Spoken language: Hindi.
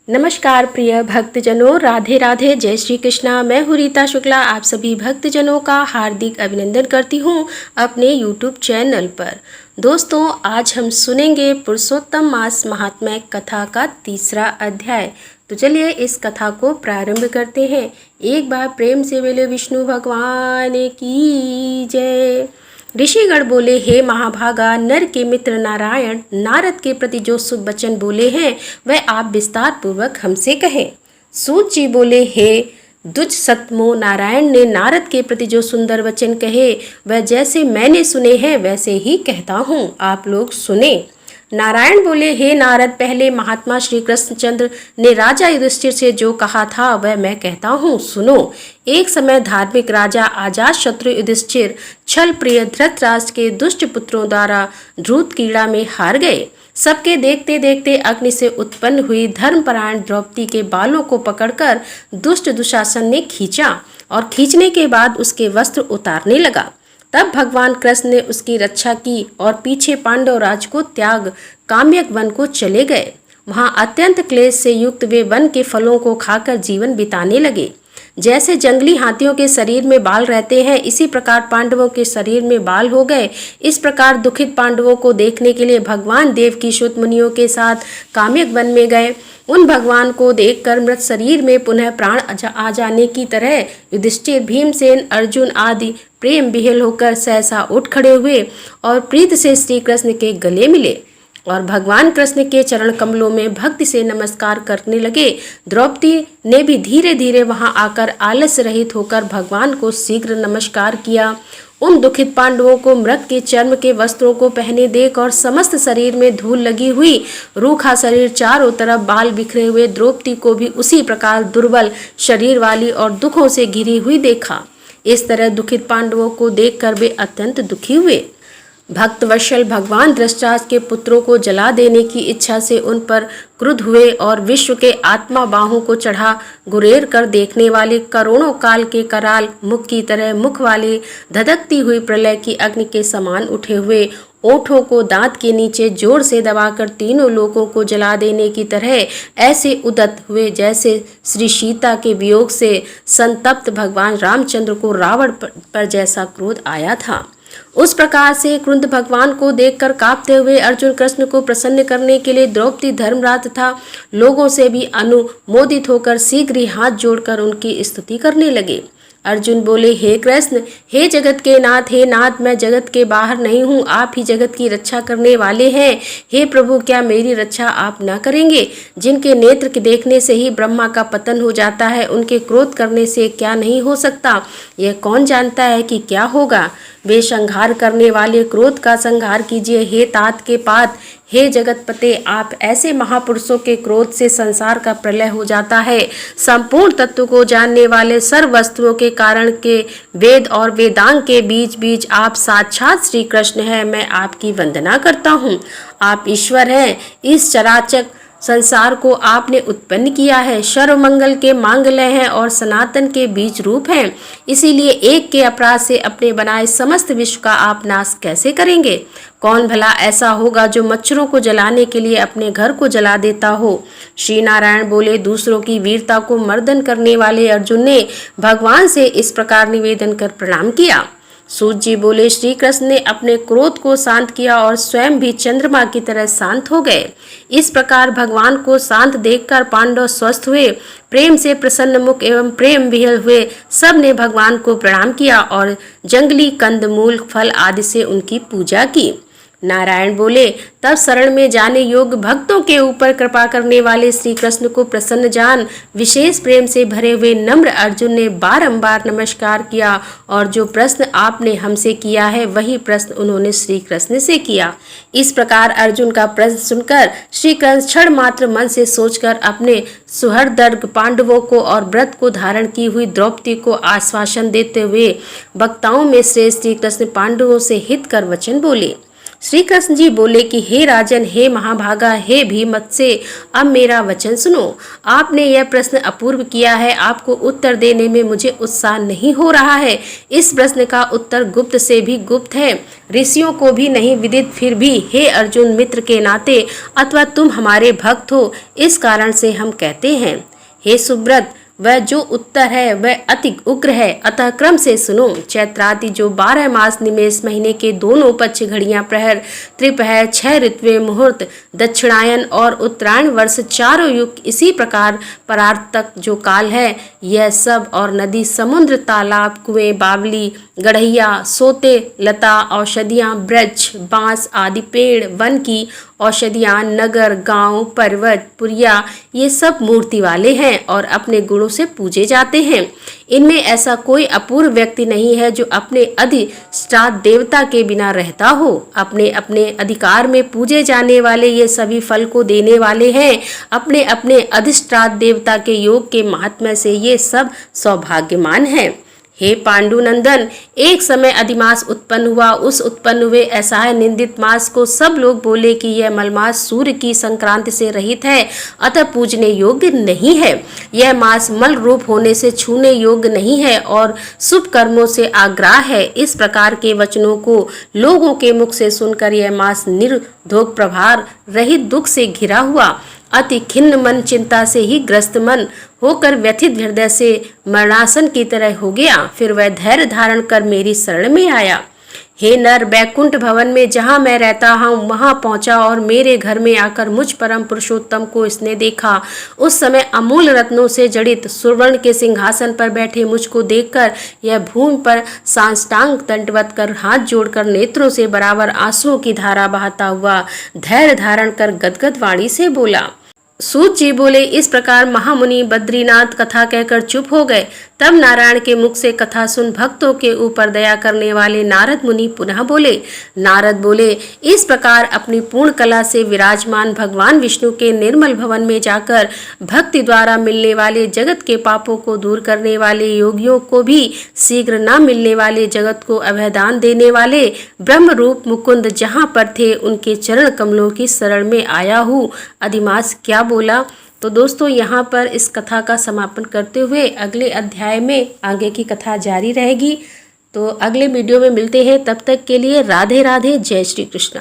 नमस्कार प्रिय भक्तजनों, राधे राधे, जय श्री कृष्णा। मैं हूँ रीता शुक्ला, आप सभी भक्तजनों का हार्दिक अभिनंदन करती हूँ अपने YouTube चैनल पर। दोस्तों, आज हम सुनेंगे पुरुषोत्तम मास महात्म्य कथा का तीसरा अध्याय। तो चलिए इस कथा को प्रारंभ करते हैं। एक बार प्रेम से बोले विष्णु भगवान की जय। ऋषिगण बोले, हे महाभागा, नर के मित्र नारायण नारद के प्रति जो शुभ वचन बोले हैं वह आप विस्तार पूर्वक हमसे कहें। सूत जी बोले, हे दुज सतमो, नारायण ने नारद के प्रति जो सुंदर वचन कहे वह जैसे मैंने सुने हैं वैसे ही कहता हूँ, आप लोग सुने। नारायण बोले, हे नारद, पहले महात्मा श्री कृष्णचंद्र ने राजा युधिष्ठिर से जो कहा था वह मैं कहता हूँ, सुनो। एक समय धार्मिक राजा अजातशत्रु युधिष्ठिर छल प्रिय धृतराष्ट्र के दुष्ट पुत्रों द्वारा ध्रुत कीड़ा में हार गए। सबके देखते देखते अग्नि से उत्पन्न हुई धर्मपरायण द्रौपदी के बालों को पकड़कर दुष्ट दुशासन ने खींचा और खींचने के बाद उसके वस्त्र उतारने लगा। तब भगवान कृष्ण ने उसकी रक्षा की और पीछे पांडव राज को त्याग काम्यक वन को चले गए। वहां अत्यंत क्लेश से युक्त वे वन के फलों को खाकर जीवन बिताने लगे। जैसे जंगली हाथियों के शरीर में बाल रहते हैं, इसी प्रकार पांडवों के शरीर में बाल हो गए। इस प्रकार दुखित पांडवों को देखने के लिए भगवान देव की शुद्ध मुनियों के साथ काम्यक वन में गए। उन भगवान को देखकर मृत शरीर में पुनः प्राण आ जाने की तरह युधिष्ठिर, भीमसेन, अर्जुन आदि प्रेम विह्वल होकर सहसा उठ खड़े हुए और प्रीत से श्री कृष्ण के गले मिले और भगवान कृष्ण के चरण कमलों में भक्ति से नमस्कार करने लगे। द्रौपदी ने भी धीरे धीरे वहां आकर आलस्य रहित होकर भगवान को शीघ्र नमस्कार किया। उन दुखित पांडवों को मृग के चर्म के वस्त्रों को पहने देख और समस्त शरीर में धूल लगी हुई, रूखा शरीर, चारों तरफ बाल बिखरे हुए द्रौपदी को भी उसी प्रकार दुर्बल शरीर वाली और दुखों से घिरी हुई देखा। इस तरह दुखित पांडवों को देखकर वे अत्यंत दुखी हुए। भक्तवत्सल भगवान धृतराष्ट्र के पुत्रों को जला देने की इच्छा से उन पर क्रुद्ध हुए और विश्व के आत्मा बाहों को चढ़ा गुरेर कर देखने वाले करोड़ों काल के कराल मुख की तरह मुख वाले धधकती हुई प्रलय की अग्नि के समान उठे हुए, ओठों को दांत के नीचे जोर से दबाकर तीनों लोकों को जला देने की तरह ऐसे उद्यत हुए जैसे श्री सीता के वियोग से संतप्त भगवान रामचंद्र को रावण पर जैसा क्रोध आया था। उस प्रकार से क्रुद्ध भगवान को देखकर कांपते हुए अर्जुन कृष्ण को प्रसन्न करने के लिए द्रौपदी, धर्मराज तथा लोगों से भी अनुमोदित होकर शीघ्र ही हाथ जोड़कर उनकी स्तुति करने लगे। अर्जुन बोले, हे कृष्ण, हे जगत के नाथ, हे नाथ, मैं जगत के बाहर नहीं हूँ, आप ही जगत की रक्षा करने वाले हैं। हे प्रभु, क्या मेरी रक्षा आप न करेंगे? जिनके नेत्र के देखने से ही ब्रह्मा का पतन हो जाता है, उनके क्रोध करने से क्या नहीं हो सकता? यह कौन जानता है कि क्या होगा? वे संहार करने वाले, क्रोध का संहार कीजिए। हे तात के पात, हे जगतपते, आप ऐसे महापुरुषों के क्रोध से संसार का प्रलय हो जाता है। संपूर्ण तत्व को जानने वाले, सर्व वस्तुओं के कारण के वेद और वेदांग के बीच बीच आप साक्षात श्री कृष्ण हैं। मैं आपकी वंदना करता हूँ। आप ईश्वर हैं। इस चराचर संसार को आपने उत्पन्न किया है। सर्व मंगल के मांगल्य हैं और सनातन के बीज रूप हैं। इसीलिए एक के अपराध से अपने बनाए समस्त विश्व का आप नाश कैसे करेंगे? कौन भला ऐसा होगा जो मच्छरों को जलाने के लिए अपने घर को जला देता हो? श्री नारायण बोले, दूसरों की वीरता को मर्दन करने वाले अर्जुन ने भगवान से इस प्रकार निवेदन कर प्रणाम किया। सूत जी बोले, श्री कृष्ण ने अपने क्रोध को शांत किया और स्वयं भी चंद्रमा की तरह शांत हो गए। इस प्रकार भगवान को शांत देखकर पांडव स्वस्थ हुए, प्रेम से प्रसन्न मुख एवं प्रेम विह्वल हुए। सब ने भगवान को प्रणाम किया और जंगली कंदमूल, फल आदि से उनकी पूजा की। नारायण बोले, तब शरण में जाने योग्य भक्तों के ऊपर कृपा करने वाले श्री कृष्ण को प्रसन्न जान विशेष प्रेम से भरे हुए नम्र अर्जुन ने बारंबार नमस्कार किया और जो प्रश्न आपने हमसे किया है वही प्रश्न उन्होंने श्री कृष्ण से किया। इस प्रकार अर्जुन का प्रश्न सुनकर श्री कृष्ण क्षण मात्र मन से सोचकर अपने सुहृदर्ग पांडवों को और व्रत को धारण की हुई द्रौपदी को आश्वासन देते हुए वक्ताओं में श्रेष्ठ श्री कृष्ण पांडवों से हित कर वचन बोले। श्री कृष्ण जी बोले कि हे राजन, हे महाभागा, हे भीमत्से, अब मेरा वचन सुनो। आपने यह प्रश्न अपूर्व किया है, आपको उत्तर देने में मुझे उत्साह नहीं हो रहा है। इस प्रश्न का उत्तर गुप्त से भी गुप्त है, ऋषियों को भी नहीं विदित। फिर भी हे अर्जुन, मित्र के नाते अथवा तुम हमारे भक्त हो, इस कारण से हम कहते हैं। हे सुब्रत, वह जो उत्तर है वह अति उग्र है, अतः क्रम से सुनो। चैत्रादि जो 12 मास निमेष महीने के दोनों पक्ष, घड़ियां, प्रहर, त्रिपहर, 6 ऋतुएं, मुहूर्त, दक्षिणायन और उत्तरायण वर्ष, चारों युग, इसी प्रकार परार्थ तक जो काल है, यह सब और नदी, समुद्र, तालाब, कुएं, बावली, गढ़ैया, सोते, लता, औषधियाँ, ब्रज, बांस आदि पेड़, वन की औषधियाँ, नगर, गांव, पर्वत, पुरिया, ये सब मूर्ति वाले हैं और अपने गुणों से पूजे जाते हैं। इनमें ऐसा कोई अपूर्व व्यक्ति नहीं है जो अपने अधिष्ठान देवता के बिना रहता हो। अपने अपने अधिकार में पूजे जाने वाले ये सभी फल को देने वाले हैं। अपने अपने अधिष्ठान देवता के योग के महात्म्य से ये सब सौभाग्यमान हैं। हे पांडुनंदन, एक समय अधिमास उत्पन्न हुआ। उस उत्पन्न हुए असहाय निंदित मास को सब लोग बोले कि यह मलमास सूर्य की संक्रांति से रहित है, अतः पूजने योग्य नहीं है। यह मास मल रूप होने से छूने योग्य नहीं है और शुभ कर्मों से आग्राह है। इस प्रकार के वचनों को लोगों के मुख से सुनकर यह मास निर्धोक, प्रभार रहित, दुख से घिरा हुआ, अति खिन्न मन, चिंता से ही ग्रस्त मन होकर व्यथित हृदय से मरणासन की तरह हो गया। फिर वह धैर्य धारण कर मेरी शरण में आया। हे नर, बैकुंठ भवन में जहाँ मैं रहता हूँ वहाँ पहुँचा और मेरे घर में आकर मुझ परम पुरुषोत्तम को इसने देखा। उस समय अमूल रत्नों से जड़ित सुवर्ण के सिंहासन पर बैठे मुझको देखकर यह भूमि पर साष्टांग दंडवत कर, हाथ जोड़कर, नेत्रों से बराबर आंसुओं की धारा बहाता हुआ धैर्य धारण कर गदगद वाणी से बोला। सूत जी बोले, इस प्रकार महामुनि बद्रीनाथ कथा कहकर चुप हो गए। तब नारायण के मुख से कथा सुन भक्तों के ऊपर दया करने वाले नारद मुनि पुनः बोले। नारद बोले, इस प्रकार अपनी पूर्ण कला से विराजमान भगवान विष्णु के निर्मल भवन में जाकर भक्ति द्वारा मिलने वाले जगत के पापों को दूर करने वाले, योगियों को भी शीघ्र न मिलने वाले, जगत को अभयदान देने वाले ब्रह्म रूप मुकुंद जहाँ पर थे उनके चरण कमलों की शरण में आया हूँ। अधिमास क्या बोला। तो दोस्तों, यहाँ पर इस कथा का समापन करते हुए अगले अध्याय में आगे की कथा जारी रहेगी। तो अगले वीडियो में मिलते हैं, तब तक के लिए राधे राधे, जय श्री कृष्ण।